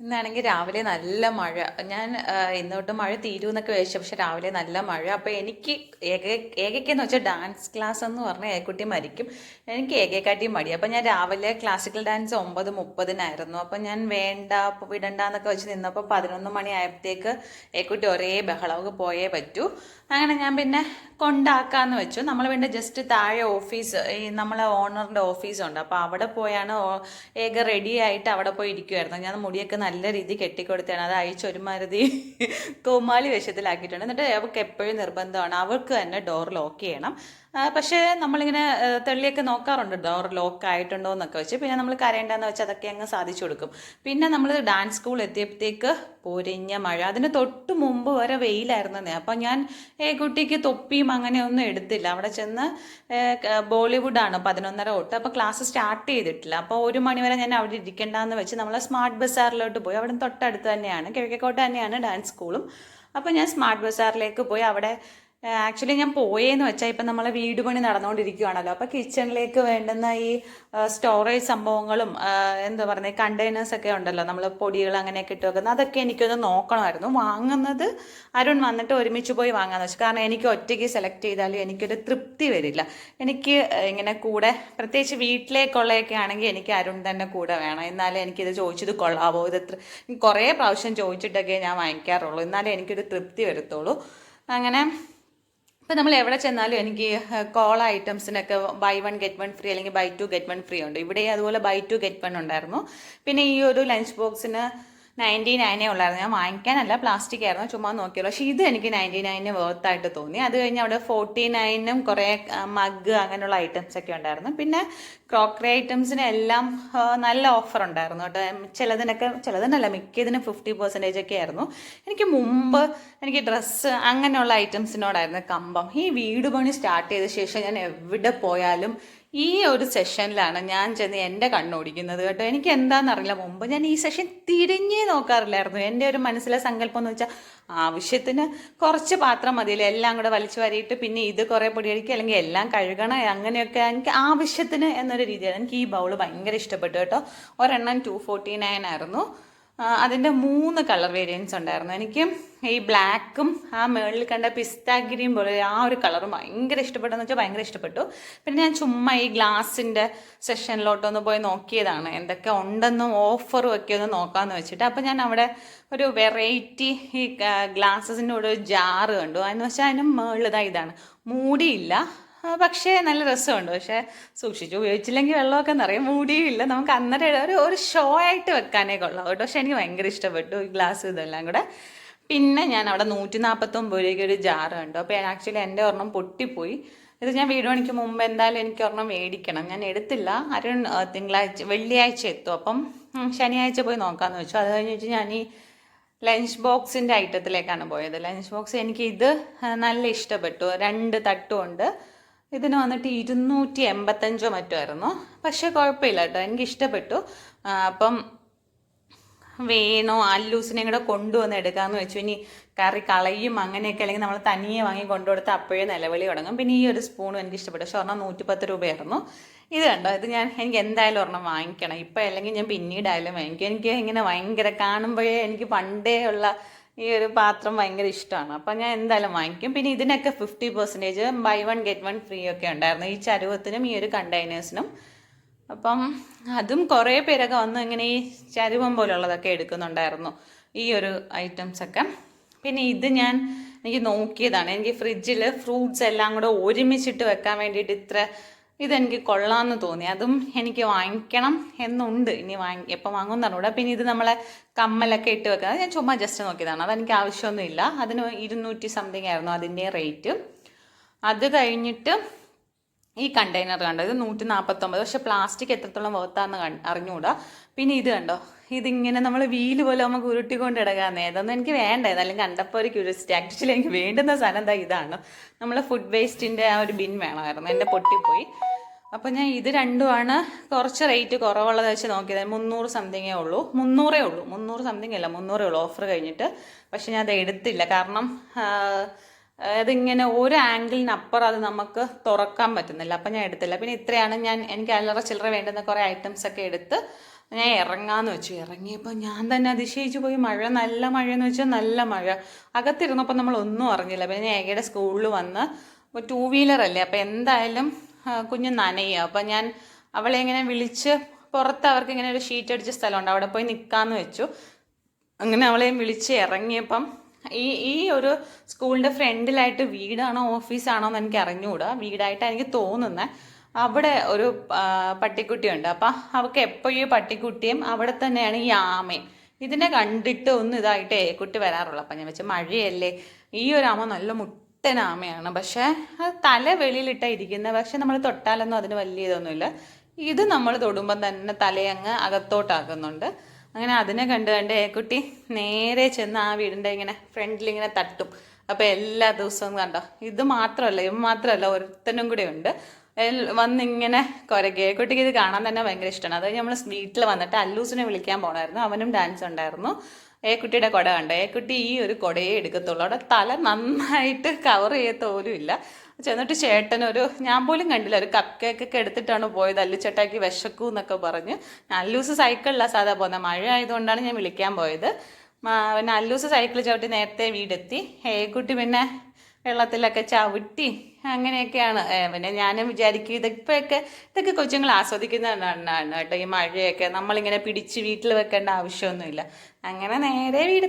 ഇന്നാണെങ്കിൽ രാവിലെ നല്ല മഴ. ഞാൻ ഇന്നോട്ട് മഴ തീരുമെന്നൊക്കെ വിചാരിച്ചു. പക്ഷെ രാവിലെ നല്ല മഴ. അപ്പോൾ എനിക്ക് ഏകയ്ക്കെന്ന് വെച്ചാൽ ഡാൻസ് ക്ലാസ് എന്ന് പറഞ്ഞാൽ ഏക്കുട്ടി മരിക്കും. എനിക്ക് ഏകയെക്കാട്ടിയും മടി. അപ്പോൾ ഞാൻ രാവിലെ ക്ലാസിക്കൽ ഡാൻസ് 9:30 അപ്പോൾ ഞാൻ വേണ്ട വിടണ്ട എന്നൊക്കെ വെച്ച് നിന്നപ്പോൾ 11 മണി ആയപ്പോഴത്തേക്ക് ഏക്കുട്ടി ഒരേ ബഹളം. അവൾക്ക് പോയേ പറ്റൂ. അങ്ങനെ ഞാൻ പിന്നെ കൊണ്ടാക്കാന്ന് വെച്ചു. നമ്മൾ പിന്നെ ജസ്റ്റ് താഴെ ഓഫീസ്, ഈ നമ്മളെ ഓണറിൻ്റെ ഓഫീസുണ്ട്. അപ്പോൾ അവിടെ പോയാണ് ഏക റെഡി ആയിട്ട് അവിടെ പോയി ഇരിക്കുമായിരുന്നു. ഞാൻ മുടിയൊക്കെ നല്ല രീതിയിൽ കെട്ടിക്കൊടുത്താണ്. അത് അഴിച്ചൊരുമാതിരി കോമാളി വേഷത്തിലാക്കിയിട്ടുണ്ട്. എന്നിട്ട് അവൾക്ക് എപ്പോഴും നിർബന്ധമാണ് അവൾക്ക് തന്നെ ഡോർ ലോക്ക് ചെയ്യണം. പക്ഷേ നമ്മളിങ്ങനെ തെള്ളിയൊക്കെ നോക്കാറുണ്ട് ഡോർ ലോക്ക് ആയിട്ടുണ്ടോ എന്നൊക്കെ വെച്ച്. പിന്നെ നമ്മൾ കരയേണ്ടെന്ന് വെച്ച് അതൊക്കെ അങ്ങ് സാധിച്ചു കൊടുക്കും. പിന്നെ നമ്മൾ ഡാൻസ് സ്കൂൾ എത്തിയപ്പോഴത്തേക്ക് പൊരിഞ്ഞ മഴ. അതിന് തൊട്ട് മുമ്പ് വരെ വെയിലായിരുന്നേ. അപ്പം ഞാൻ കുട്ടിക്ക് തൊപ്പിയും അങ്ങനെയൊന്നും എടുത്തില്ല. അവിടെ ചെന്ന് ബോളിവുഡാണ് 11:30 തൊട്ട്. അപ്പോൾ ക്ലാസ് സ്റ്റാർട്ട് ചെയ്തിട്ടില്ല. അപ്പോൾ 1 മണി വരെ ഞാൻ അവിടെ ഇരിക്കേണ്ടെന്ന് വെച്ച് നമ്മൾ സ്മാർട്ട് ബസാറിലോട്ട് പോയി. അവിടെ തൊട്ടടുത്ത് തന്നെയാണ്, കിഴക്കേക്കോട്ട തന്നെയാണ് ഡാൻസ് സ്കൂളും. അപ്പോൾ ഞാൻ സ്മാർട്ട് ബസാറിലേക്ക് പോയി. അവിടെ ആക്ച്വലി ഞാൻ പോയേന്ന് വെച്ചാൽ ഇപ്പം നമ്മളെ വീട് പണി നടന്നുകൊണ്ടിരിക്കുകയാണല്ലോ. അപ്പോൾ കിച്ചണിലേക്ക് വേണ്ടുന്ന ഈ സ്റ്റോറേജ് സംഭവങ്ങളും എന്താ പറയുക കണ്ടെയ്നേഴ്സൊക്കെ ഉണ്ടല്ലോ, നമ്മൾ പൊടികൾ അങ്ങനെയൊക്കെ ഇട്ട് വെക്കുന്നത്, അതൊക്കെ എനിക്കൊന്ന് നോക്കണമായിരുന്നു. വാങ്ങുന്നത് അരുൺ വന്നിട്ട് ഒരുമിച്ച് പോയി വാങ്ങാമെന്ന് വെച്ചു. കാരണം എനിക്ക് ഒറ്റയ്ക്ക് സെലക്ട് ചെയ്താലും എനിക്കൊരു തൃപ്തി വരില്ല. എനിക്ക് ഇങ്ങനെ കൂടെ, പ്രത്യേകിച്ച് വീട്ടിലേക്കുള്ളതൊക്കെ ആണെങ്കിൽ എനിക്ക് അരുൺ തന്നെ കൂടെ വേണം. എന്നാലേ എനിക്കിത് ചോദിച്ചത് കൊള്ളാവോ, ഇത് കുറേ പ്രാവശ്യം ചോദിച്ചിട്ടൊക്കെ ഞാൻ വാങ്ങിക്കാറുള്ളൂ. എന്നാലേ എനിക്കൊരു തൃപ്തി വരത്തുള്ളൂ. അങ്ങനെ ഇപ്പം നമ്മൾ എവിടെ ചെന്നാലും എനിക്ക് കോള ഐറ്റംസിനൊക്കെ ബൈ 1 ഗെറ്റ് 1 ഫ്രീ അല്ലെങ്കിൽ ബൈ 2 ഗെറ്റ് 1 ഫ്രീ ഉണ്ട്. ഇവിടെ അതുപോലെ ബൈ 2 ഗെറ്റ് 1 ഉണ്ടായിരുന്നു. പിന്നെ ഈ ഒരു ലഞ്ച് ബോക്സിന് 99 ഉള്ളായിരുന്നു. ഞാൻ വാങ്ങിക്കാനല്ല, പ്ലാസ്റ്റിക് ആയിരുന്നു, ചുമ്മാ നോക്കിയല്ലോ. പക്ഷേ ഇത് എനിക്ക് 99 വേർത്തായിട്ട് തോന്നി. അത് കഴിഞ്ഞ് അവിടെ 49 കുറേ മഗ് അങ്ങനെയുള്ള ഐറ്റംസ് ഒക്കെ ഉണ്ടായിരുന്നു. പിന്നെ ക്രോക്കറി ഐറ്റംസിന് എല്ലാം നല്ല ഓഫർ ഉണ്ടായിരുന്നു കേട്ടോ. ചിലതിനല്ല, മിക്കതിനും 50% ഒക്കെ ആയിരുന്നു. എനിക്ക് മുമ്പ് എനിക്ക് ഡ്രസ്സ് അങ്ങനെയുള്ള ഐറ്റംസിനോടായിരുന്നു കമ്പം. ഈ വീട് പണി സ്റ്റാർട്ട് ചെയ്ത ശേഷം ഞാൻ എവിടെ പോയാലും ഈ ഒരു സെഷനിലാണ് ഞാൻ ചെന്ന് എൻ്റെ കണ്ണോടിക്കുന്നത് കേട്ടോ. എനിക്ക് എന്താണെന്നറിയില്ല, മുമ്പ് ഞാൻ ഈ സെഷൻ തിരിഞ്ഞേ നോക്കാറില്ലായിരുന്നു. എൻ്റെ ഒരു മനസ്സിലെ സങ്കല്പം എന്ന് വെച്ചാൽ ആവശ്യത്തിന് കുറച്ച് പാത്രം മതിയല്ലോ, എല്ലാം കൂടെ വലിച്ചു വാരിയിട്ട് പിന്നെ ഇത് കുറേ പൊടിയടിക്കുക അല്ലെങ്കിൽ എല്ലാം കഴുകണം, അങ്ങനെയൊക്കെ എനിക്ക് ആവശ്യത്തിന് എന്നൊരു രീതിയാണ്. എനിക്ക് ഈ ബൗള് ഭയങ്കര ഇഷ്ടപ്പെട്ടു കേട്ടോ. ഒരെണ്ണം 249 ആയിരുന്നു. അതിൻ്റെ 3 കളർ വേരിയൻസ് ഉണ്ടായിരുന്നു. എനിക്ക് ഈ ബ്ലാക്കും ആ മേളിൽ കണ്ട പിസ്ത ഗ്രീൻ പോലെ ആ ഒരു കളറും ഭയങ്കര ഇഷ്ടപ്പെട്ടെന്ന് വെച്ചാൽ ഭയങ്കര ഇഷ്ടപ്പെട്ടു. പിന്നെ ഞാൻ ചുമ്മാ ഈ ഗ്ലാസിൻ്റെ സെഷനിലോട്ടൊന്ന് പോയി നോക്കിയതാണ്, എന്തൊക്കെ ഉണ്ടെന്നും ഓഫറും ഒക്കെ ഒന്ന് നോക്കാമെന്ന് വെച്ചിട്ട്. അപ്പോൾ ഞാൻ അവിടെ ഒരു വെറൈറ്റി ഈ ഗ്ലാസസിൻ്റെ കൂടെ ഒരു ജാറ് കണ്ടു. അതെന്ന് വെച്ചാൽ അതിന് മേളിൽ ഇതാണ്, മൂടിയില്ല, പക്ഷേ നല്ല രസമുണ്ട്. പക്ഷേ സൂക്ഷിച്ച് ഉപയോഗിച്ചില്ലെങ്കിൽ വെള്ളമൊക്കെ നിറയും. മൂടിയുമില്ല, നമുക്ക് അന്നേരം ഒരു ഷോ ആയിട്ട് വെക്കാനേ കൊള്ളാം കേട്ടോ. പക്ഷേ എനിക്ക് ഭയങ്കര ഇഷ്ടപ്പെട്ടു ഈ ഗ്ലാസ് ഇതെല്ലാം കൂടെ. പിന്നെ ഞാൻ അവിടെ 149 രൂപയ്ക്ക് ഒരു ജാറ് കണ്ടു. അപ്പോൾ ആക്ച്വലി എൻ്റെ ഒരെണ്ണം പൊട്ടിപ്പോയി. ഇത് ഞാൻ വീട് പണിക്ക് മുമ്പ് എന്തായാലും എനിക്ക് ഒരെണ്ണം മേടിക്കണം. ഞാൻ എടുത്തില്ല. അരുൺ വെള്ളിയാഴ്ച എത്തും. അപ്പം ശനിയാഴ്ച പോയി നോക്കാമെന്ന് വെച്ചു. അത് കഴിഞ്ഞ് വെച്ച് ഞാൻ ഈ ലഞ്ച് ബോക്സിൻ്റെ ഐറ്റത്തിലേക്കാണ് പോയത്. ലഞ്ച് ബോക്സ് എനിക്ക് ഇത് നല്ല ഇഷ്ടപ്പെട്ടു. 2 തട്ടുമുണ്ട്. ഇതിന് വന്നിട്ട് 285 മറ്റോ ആയിരുന്നു. പക്ഷേ കുഴപ്പമില്ല കേട്ടോ, എനിക്ക് ഇഷ്ടപ്പെട്ടു. അപ്പം വേണോ അല്ലൂസിനെയും കൂടെ കൊണ്ടുവന്ന് എടുക്കാമെന്ന് വെച്ചു. ഇനി കറി കളയും അങ്ങനെയൊക്കെ, അല്ലെങ്കിൽ നമ്മൾ തനിയെ വാങ്ങി കൊണ്ടുകൊടുത്ത് അപ്പോഴേ നിലവിളി തുടങ്ങും. പിന്നെ ഈ ഒരു സ്പൂണും എനിക്ക് ഇഷ്ടപ്പെട്ടു. പക്ഷെ ഒരെണ്ണം 110 രൂപയായിരുന്നു. ഇത് കണ്ടോ, ഇത് എനിക്ക് എന്തായാലും ഒരെണ്ണം വാങ്ങിക്കണം ഇപ്പം, അല്ലെങ്കിൽ ഞാൻ പിന്നീടായാലും വാങ്ങിക്കും. എനിക്ക് ഇങ്ങനെ ഭയങ്കര കാണുമ്പോഴേ എനിക്ക് പണ്ടേ ഉള്ള ഈ ഒരു പാത്രം ഭയങ്കര ഇഷ്ടമാണ്. അപ്പം ഞാൻ എന്തായാലും വാങ്ങിക്കും. പിന്നെ ഇതിനൊക്കെ 50% ബൈ 1 ഗെറ്റ് 1 ഫ്രീ ഒക്കെ ഉണ്ടായിരുന്നു, ഈ ചരുവത്തിനും ഈ ഒരു കണ്ടെയ്നേഴ്സിനും. അപ്പം അതും കുറേ പേരൊക്കെ വന്ന് ഇങ്ങനെ ഈ ചരുവം പോലുള്ളതൊക്കെ എടുക്കുന്നുണ്ടായിരുന്നു, ഈ ഒരു ഐറ്റംസൊക്കെ. പിന്നെ ഇത് എനിക്ക് നോക്കിയതാണ്. എനിക്ക് ഫ്രിഡ്ജിൽ ഫ്രൂട്ട്സ് എല്ലാം കൂടെ ഒരുമിച്ചിട്ട് വെക്കാൻ വേണ്ടിയിട്ട് ഇതെനിക്ക് കൊള്ളാമെന്ന് തോന്നി. അതും എനിക്ക് വാങ്ങിക്കണം എന്നുണ്ട്. ഇനി എപ്പോൾ വാങ്ങുമെന്ന് അറിഞ്ഞൂടാ. പിന്നെ ഇത് നമ്മളെ കമ്മലൊക്കെ ഇട്ട് വെക്കുന്നത് ഞാൻ ചുമ്മാ ജസ്റ്റ് നോക്കിയതാണ്, അതെനിക്ക് ആവശ്യമൊന്നുമില്ല. അതിന് 200 സംതിങ് ആയിരുന്നു അതിൻ്റെ റേറ്റ്. അത് കഴിഞ്ഞിട്ട് ഈ കണ്ടെയ്നർ കണ്ടോ, ഇത് 149. പക്ഷെ പ്ലാസ്റ്റിക് എത്രത്തോളം വേർത്താന്ന് അറിഞ്ഞുകൂടാ. പിന്നെ ഇത് കണ്ടോ, ഇതിങ്ങനെ നമ്മൾ വീല് പോലെ നമുക്ക് ഉരുട്ടിക്കൊണ്ട് ഇടകാന്നേ. അതൊന്നും എനിക്ക് വേണ്ടത്, അല്ലെങ്കിൽ കണ്ടപ്പോൾ ഒരു ക്യൂരിയോസിറ്റി. ആക്ച്വലി എനിക്ക് വേണ്ടുന്ന സാധനം എന്താ ഇതാണ്, നമ്മൾ ഫുഡ് വേസ്റ്റിൻ്റെ ആ ഒരു ബിൻ വേണമായിരുന്നു, എൻ്റെ പൊട്ടിപ്പോയി. അപ്പോൾ ഞാൻ ഇത് രണ്ടുമാണ് കുറച്ച് റേറ്റ് കുറവുള്ളത് വെച്ച് നോക്കിയത്. 300 സംതിങ്ങേ ഉള്ളൂ, 300 സംതിങ് അല്ല 300 ഉള്ളൂ ഓഫർ കഴിഞ്ഞിട്ട്. പക്ഷെ ഞാൻ അത് എടുത്തില്ല, കാരണം അതിങ്ങനെ ഒരു ആംഗിളിനപ്പുറം അത് നമുക്ക് തുറക്കാൻ പറ്റുന്നില്ല. അപ്പം ഞാൻ എടുത്തില്ല. പിന്നെ ഇത്രയാണ് എനിക്ക് അല്ലറ ചില്ലറ വേണ്ടുന്ന കുറേ ഐറ്റംസൊക്കെ എടുത്ത് ഞാൻ ഇറങ്ങാന്ന് വെച്ചു. ഇറങ്ങിയപ്പോൾ ഞാൻ തന്നെ അതിശയിച്ചു പോയി. മഴ, നല്ല മഴയെന്ന് വെച്ചാൽ നല്ല മഴ. അകത്തിരുന്നപ്പോൾ നമ്മളൊന്നും അറിഞ്ഞില്ല. പിന്നെ ഏകയുടെ സ്കൂളിൽ വന്ന് 2 വീലറല്ലേ, അപ്പോൾ എന്തായാലും കുഞ്ഞ് നനയുക. അപ്പം ഞാൻ അവളെ ഇങ്ങനെ വിളിച്ച്, പുറത്ത് അവർക്ക് ഇങ്ങനെ ഒരു ഷീറ്റ് അടിച്ച സ്ഥലമുണ്ട്, അവിടെ പോയി നിൽക്കാമെന്ന് വെച്ചു. അങ്ങനെ അവളെയും വിളിച്ച് ഇറങ്ങിയപ്പം ഈ ഒരു സ്കൂളിൻ്റെ ഫ്രണ്ടിലായിട്ട് വീടാണോ ഓഫീസാണോ എന്ന് എനിക്ക് അറിഞ്ഞുകൂടാ, വീടായിട്ടാണ് എനിക്ക് തോന്നുന്നത്. അവിടെ ഒരു പട്ടിക്കുട്ടിയുണ്ട്. അപ്പം അവൾക്ക് എപ്പോഴും ഈ പട്ടിക്കുട്ടിയും അവിടെ തന്നെയാണ് ഈ ആമയും. ഇതിനെ കണ്ടിട്ട് ഒന്ന് ഇതായിട്ട് കുട്ടി വരാറുള്ളൂ. അപ്പം ഞാൻ വെച്ചാൽ മഴയല്ലേ, ഈ ഒരു ആമ നല്ല മുട്ടൻ ആമയാണ്. പക്ഷേ അത് തല വെളിയിലിട്ടാണ് ഇരിക്കുന്നത്. പക്ഷെ നമ്മൾ തൊട്ടാലൊന്നും അതിന് വലിയ ഇതൊന്നുമില്ല. ഇത് നമ്മൾ തൊടുമ്പം തന്നെ തലയങ്ങ് അകത്തോട്ടാക്കുന്നുണ്ട്. അങ്ങനെ അതിനെ കണ്ട് ഏക്കുട്ടി നേരെ ചെന്ന് ആ വീടിൻ്റെ ഇങ്ങനെ ഫ്രണ്ടിലിങ്ങനെ തട്ടും. അപ്പോൾ എല്ലാ ദിവസവും കണ്ടോ, ഇത് മാത്രമല്ല, ഇവ മാത്രമല്ല, ഒരുത്തനും കൂടെ ഉണ്ട് വന്നിങ്ങനെ കുരയ്ക്കുക. ഏക്കുട്ടിക്ക് ഇത് കാണാൻ തന്നെ ഭയങ്കര ഇഷ്ടമാണ്. അത് നമ്മൾ വീട്ടിൽ വന്നിട്ട് അല്ലൂസിനെ വിളിക്കാൻ പോകണമായിരുന്നു, അവനും ഡാൻസ് ഉണ്ടായിരുന്നു. ഏക്കുട്ടിയുടെ കുട കണ്ടോ, ഏക്കുട്ടി ഈ ഒരു കുടയെ എടുക്കത്തുള്ളൂ. അവിടെ തല നന്നായിട്ട് കവർ ചെയ്യത്ത പോലും ഇല്ല. ചെന്നിട്ട് ചേട്ടനൊരു, ഞാൻ പോലും കണ്ടില്ല, ഒരു കപ്പ് കേക്കൊക്കെ എടുത്തിട്ടാണ് പോയത്. അല്ലുച്ചേട്ടാക്കി വിശക്കൂ എന്നൊക്കെ പറഞ്ഞ്. അല്ലൂസ് സൈക്കിളിലാണ് സാധാ പോകുന്നത്, മഴ ആയതുകൊണ്ടാണ് ഞാൻ വിളിക്കാൻ പോയത്. പിന്നെ അല്ലൂസ് സൈക്കിൾ ചവിട്ടി നേരത്തെ വീടെത്തി. ഏക്കുട്ടി പിന്നെ വെള്ളത്തിലൊക്കെ ചവിട്ടി അങ്ങനെയൊക്കെയാണ്. പിന്നെ ഞാനും വിചാരിക്കും ഇതൊക്കെ കൊച്ചുങ്ങൾ ആസ്വദിക്കുന്നതാണ് കേട്ടോ. ഈ മഴയൊക്കെ നമ്മളിങ്ങനെ പിടിച്ച് വീട്ടിൽ വെക്കേണ്ട ആവശ്യമൊന്നുമില്ല. അങ്ങനെ നേരെ വീട്